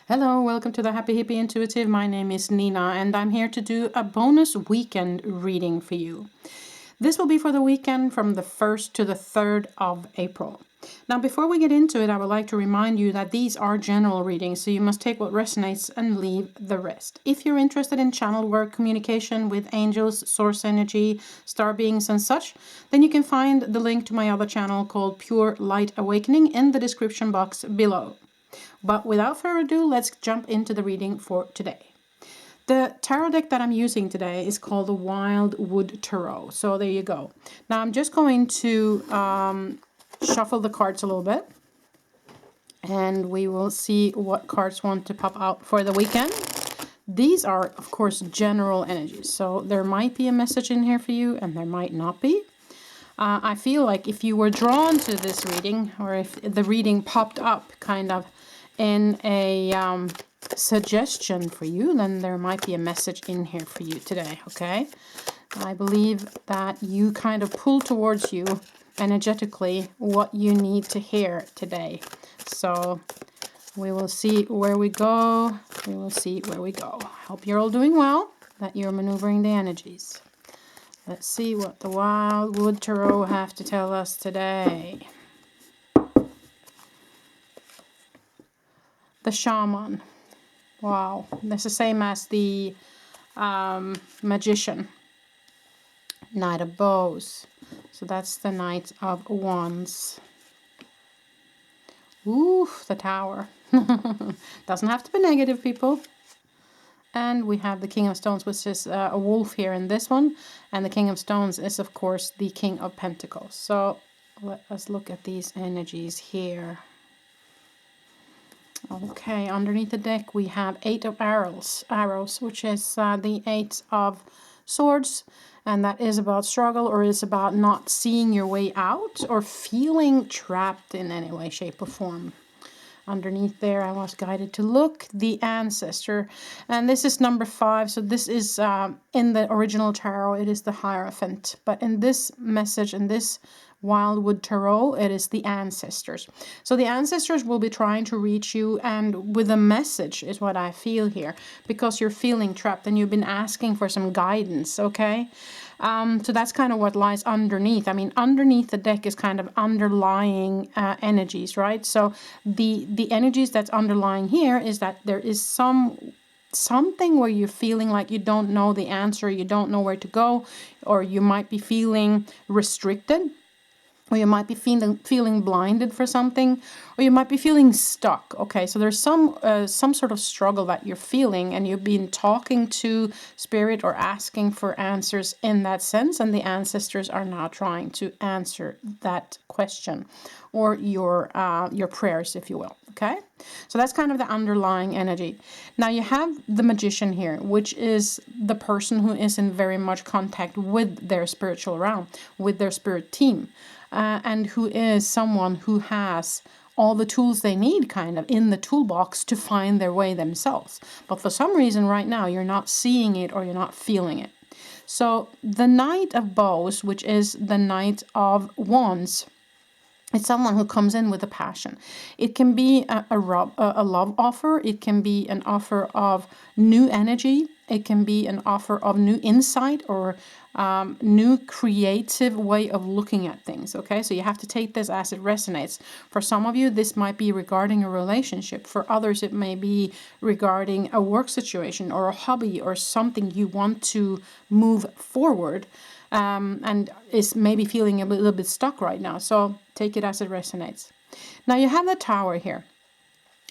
Hello, welcome to the Happy Hippie Intuitive. My name is Nina and I'm here to do a bonus weekend reading for you. This will be for the weekend from the 1st to the 3rd of April. Now, before we get into it, I would like to remind you that these are general readings, so you must take what resonates and leave the rest. If you're interested in channel work, communication with angels, source energy, star beings and such, then you can find the link to my other channel called Pure Light Awakening in the description box below. But without further ado, let's jump into the reading for today. The tarot deck that I'm using today is called the Wildwood Tarot. So there you go. Now I'm just going to shuffle the cards a little bit. And we will see what cards want to pop out for the weekend. These are, of course, general energies. So there might be a message in here for you and there might not be. I feel like if you were drawn to this reading, or if the reading popped up kind of in a suggestion for you, then there might be a message in here for you today, okay? I believe that you kind of pull towards you energetically what you need to hear today. So we will see where we go. We will see where we go. Hope you're all doing well, that you're maneuvering the energies. Let's see what the Wildwood Tarot have to tell us today. The Shaman. Wow, that's the same as the Magician. Knight of Bows. So that's the Knight of Wands. Ooh, the Tower. Doesn't have to be negative, people. And we have the King of Stones, which is a wolf here in this one. And the King of Stones is, of course, the King of Pentacles. So let us look at these energies here. Okay, underneath the deck we have 8 of arrows, which is the 8 of swords. And that is about struggle, or is about not seeing your way out or feeling trapped in any way, shape or form. Underneath there, I was guided to look, the ancestor. And this is number 5. So this is in the original tarot, it is the Hierophant. But in this message, in this Wildwood Tarot, it is the ancestors. So the ancestors will be trying to reach you, and with a message is what I feel here, because you're feeling trapped and you've been asking for some guidance, okay? So that's kind of what lies underneath. I mean, underneath the deck is kind of underlying energies, right? So the energies that's underlying here is that there is something where you're feeling like you don't know the answer, you don't know where to go, or you might be feeling restricted. Or you might be feeling blinded for something, or you might be feeling stuck. Okay, so there's some sort of struggle that you're feeling, and you've been talking to spirit or asking for answers in that sense, and the ancestors are now trying to answer that question, or your prayers, if you will. Okay, so that's kind of the underlying energy. Now you have the Magician here, which is the person who is in very much contact with their spiritual realm, with their spirit team. And who is someone who has all the tools they need kind of in the toolbox to find their way themselves. But for some reason right now, you're not seeing it or you're not feeling it. So the Knight of Bows, which is the Knight of Wands, it's someone who comes in with a passion. It can be a love offer. It can be an offer of new energy. It can be an offer of new insight, or new creative way of looking at things. Okay, so you have to take this as it resonates. For some of you, this might be regarding a relationship. For others, it may be regarding a work situation or a hobby or something you want to move forward. And is maybe feeling a little bit stuck right now. So take it as it resonates. Now you have the Tower here,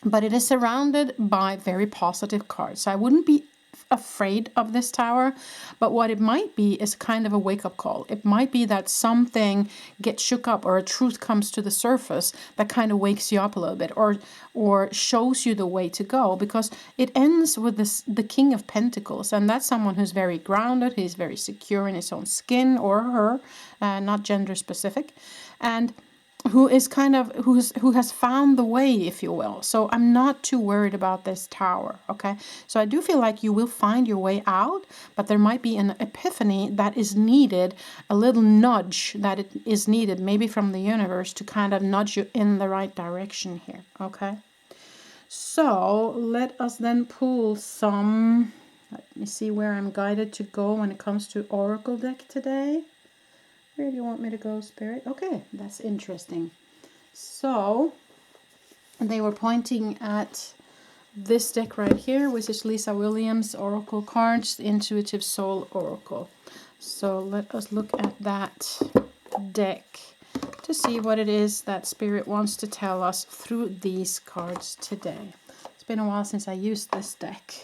but it is surrounded by very positive cards. So I wouldn't be afraid of this Tower, but what it might be is kind of a wake-up call. It might be that something gets shook up, or a truth comes to the surface that kind of wakes you up a little bit, or shows you the way to go, because it ends with the King of Pentacles, and that's someone who's very grounded, he's very secure in his own skin, or her, not gender specific, and who is kind of who has found the way, if you will. So I'm not too worried about this Tower. Okay, so I do feel like you will find your way out, but there might be an epiphany that is needed, a little nudge that it is needed, maybe from the universe, to kind of nudge you in the right direction here. Okay, So let us then pull some, let me see where I'm guided to go when it comes to Oracle deck today. Where do you want me to go, Spirit? Okay, that's interesting. So they were pointing at this deck right here, which is Lisa Williams' Oracle Cards, the Intuitive Soul Oracle. So let us look at that deck to see what it is that Spirit wants to tell us through these cards today. It's been a while since I used this deck.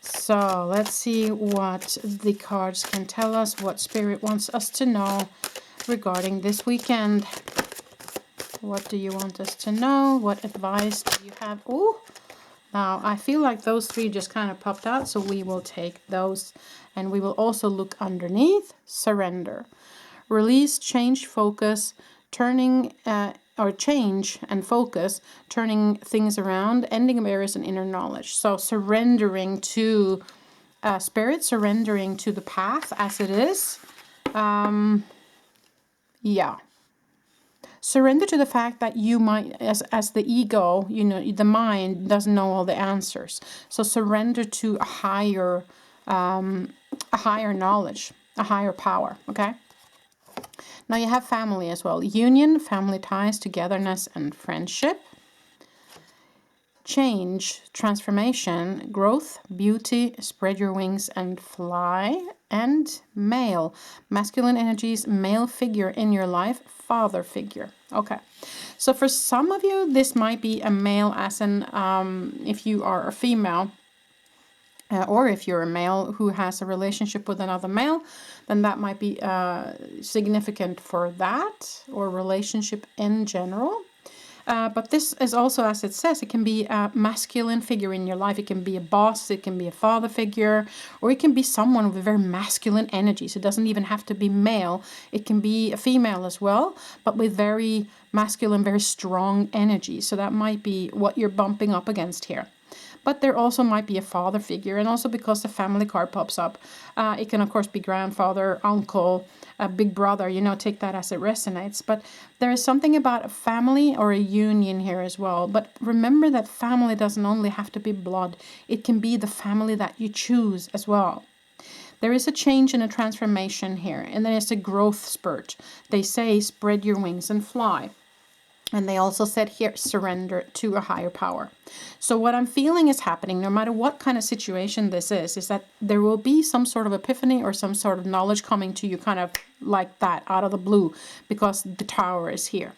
So let's see what the cards can tell us, what Spirit wants us to know regarding this weekend. What do you want us to know? What advice do you have? Oh, now I feel like those three just kind of popped out, so we will take those. And we will also look underneath. Surrender. Release, change, focus, turning or change and focus, turning things around, ending barriers and inner knowledge. So surrendering to Spirit, surrendering to the path as it is. Yeah. Surrender to the fact that you might, as the ego, you know, the mind doesn't know all the answers. So surrender to a higher knowledge, a higher power. Okay. Now you have family as well. Union, family ties, togetherness, and friendship. Change, transformation, growth, beauty, spread your wings and fly. And male, masculine energies, male figure in your life, father figure. Okay, so for some of you, this might be a male, as in if you are a female, or if you're a male who has a relationship with another male, then that might be significant for that, or relationship in general. But this is also, as it says, it can be a masculine figure in your life. It can be a boss, it can be a father figure, or it can be someone with very masculine energies. It doesn't even have to be male. It can be a female as well, but with very masculine, very strong energy. So that might be what you're bumping up against here. But there also might be a father figure, and also because the family card pops up, it can of course be grandfather, uncle, a big brother, you know, take that as it resonates. But there is something about a family or a union here as well. But remember that family doesn't only have to be blood. It can be the family that you choose as well. There is a change and a transformation here, and there is a growth spurt. They say spread your wings and fly. And they also said here, surrender to a higher power. So what I'm feeling is happening, no matter what kind of situation this is that there will be some sort of epiphany or some sort of knowledge coming to you kind of like that out of the blue, because the Tower is here.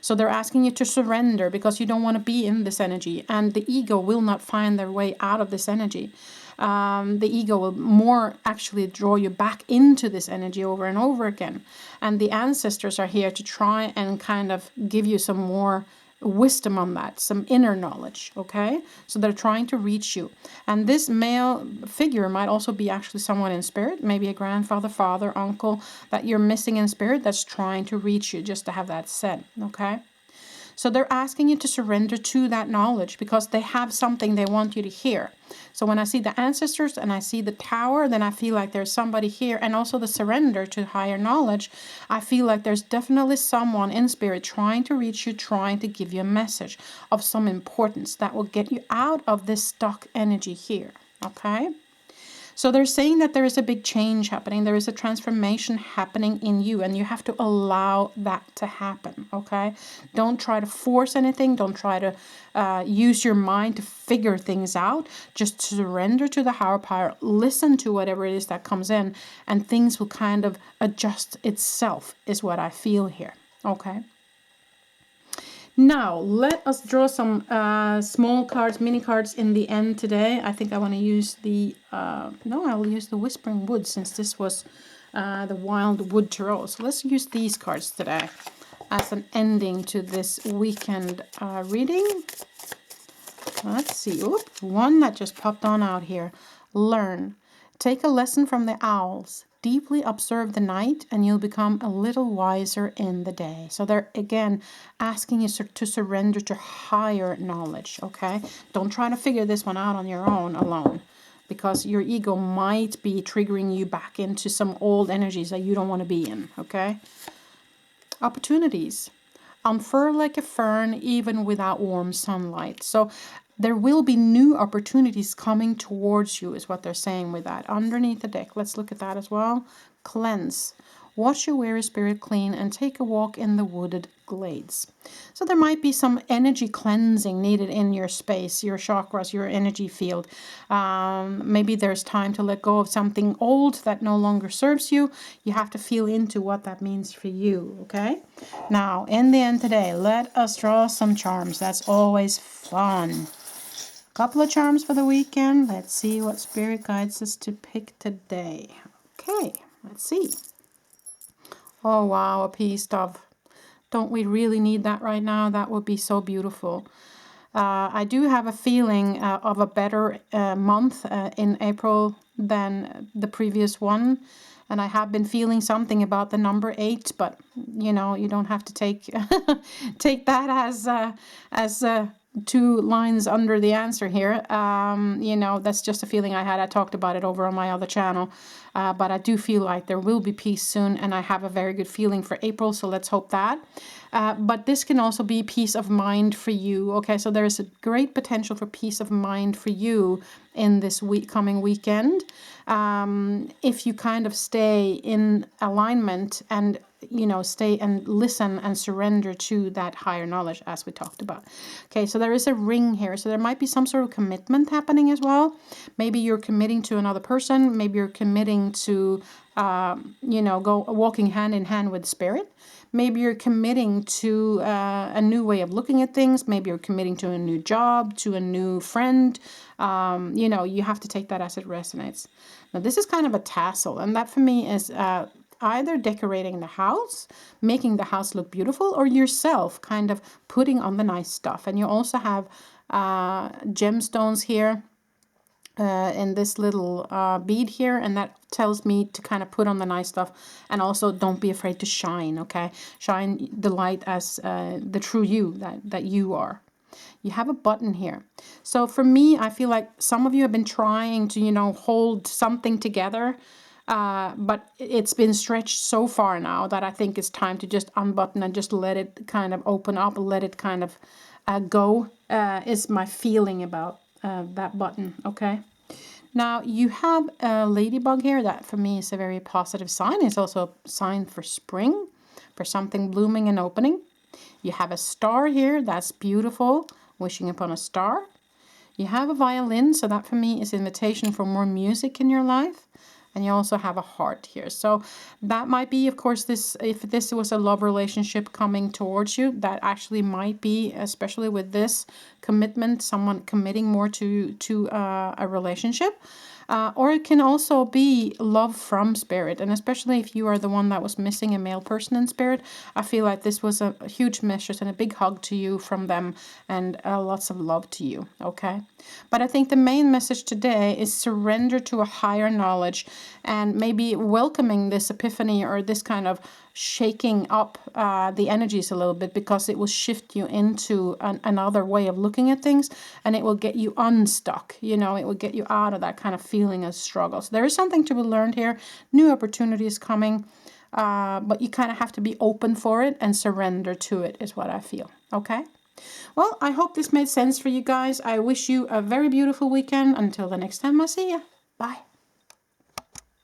So they're asking you to surrender because you don't want to be in this energy, and the ego will not find their way out of this energy. The ego will more actually draw you back into this energy over and over again. And the ancestors are here to try and kind of give you some more wisdom on that, some inner knowledge, okay? So they're trying to reach you. And this male figure might also be actually someone in spirit, maybe a grandfather, father, uncle that you're missing in spirit that's trying to reach you, just to have that said, okay? So they're asking you to surrender to that knowledge because they have something they want you to hear. So when I see the ancestors and I see the Tower, then I feel like there's somebody here. And also the surrender to higher knowledge, I feel like there's definitely someone in spirit trying to reach you, trying to give you a message of some importance that will get you out of this stuck energy here. Okay? So they're saying that there is a big change happening. There is a transformation happening in you, and you have to allow that to happen, okay? Don't try to force anything. Don't try to use your mind to figure things out. Just surrender to the higher power. Listen to whatever it is that comes in, and things will kind of adjust itself, is what I feel here, okay? Now, let us draw some small cards, mini cards in the end today. I think I want to use the, no, I will use the Whispering Wood since this was the Wild Wood Tarot. So let's use these cards today as an ending to this weekend reading. Let's see. Oop, one that just popped on out here. Learn. Take a lesson from the owls. Deeply observe the night and you'll become a little wiser in the day. So they're, again, asking you to surrender to higher knowledge, okay? Don't try to figure this one out on your own alone, because your ego might be triggering you back into some old energies that you don't want to be in, okay? Opportunities. Unfurl like a fern even without warm sunlight. So there will be new opportunities coming towards you, is what they're saying with that. Underneath the deck, let's look at that as well. Cleanse. Wash your weary spirit clean and take a walk in the wooded glades. So there might be some energy cleansing needed in your space, your chakras, your energy field. Maybe there's time to let go of something old that no longer serves you. You have to feel into what that means for you, okay? Now, in the end today, let us draw some charms. That's always fun. Couple of charms for the weekend. Let's see what spirit guides us to pick today. Okay, let's see. Oh, wow, a peace dove. Don't we really need that right now? That would be so beautiful. I do have a feeling of a better month in April than the previous one. And I have been feeling something about the number 8, but you know, you don't have to take take that as 2 lines under the answer here. You know, that's just a feeling I had. I talked about it over on my other channel. But I do feel like there will be peace soon, and I have a very good feeling for April, so let's hope that. But this can also be peace of mind for you. Okay, so there is a great potential for peace of mind for you in this coming weekend. If you kind of stay in alignment and, you know, stay and listen and surrender to that higher knowledge, as we talked about. Okay, so there is a ring here. So there might be some sort of commitment happening as well. Maybe you're committing to another person. Maybe you're committing to, you know, walking hand in hand with spirit. Maybe you're committing to a new way of looking at things. Maybe you're committing to a new job, to a new friend. You know, you have to take that as it resonates. Now, this is kind of a tassel, and that for me is either decorating the house, making the house look beautiful, or yourself kind of putting on the nice stuff. And you also have gemstones here in this little bead here, and that tells me to kind of put on the nice stuff. And also don't be afraid to shine, okay? Shine the light as the true you that you are. You have a button here. So for me, I feel like some of you have been trying to, you know, hold something together, but it's been stretched so far now that I think it's time to just unbutton and just let it kind of open up, let it kind of go, is my feeling about that button, okay? Now, you have a ladybug here. That for me is a very positive sign. It's also a sign for spring, for something blooming and opening. You have a star here. That's beautiful. Wishing upon a star. You have a violin. So that for me is invitation for more music in your life. And you also have a heart here. So that might be, of course, this, if this was a love relationship coming towards you, that actually might be, especially with this commitment, someone committing more to a relationship. Or it can also be love from spirit. And especially if you are the one that was missing a male person in spirit, I feel like this was a huge message and a big hug to you from them, and lots of love to you, okay? But I think the main message today is surrender to a higher knowledge, and maybe welcoming this epiphany or this kind of shaking up the energies a little bit, because it will shift you into another way of looking at things, and it will get you unstuck. You know, it will get you out of that kind of feeling of struggle. So there is something to be learned here. New opportunities coming, but you kind of have to be open for it and surrender to it, is what I feel. Okay. Well, I hope this made sense for you guys. I wish you a very beautiful weekend. Until the next time I see you. Bye.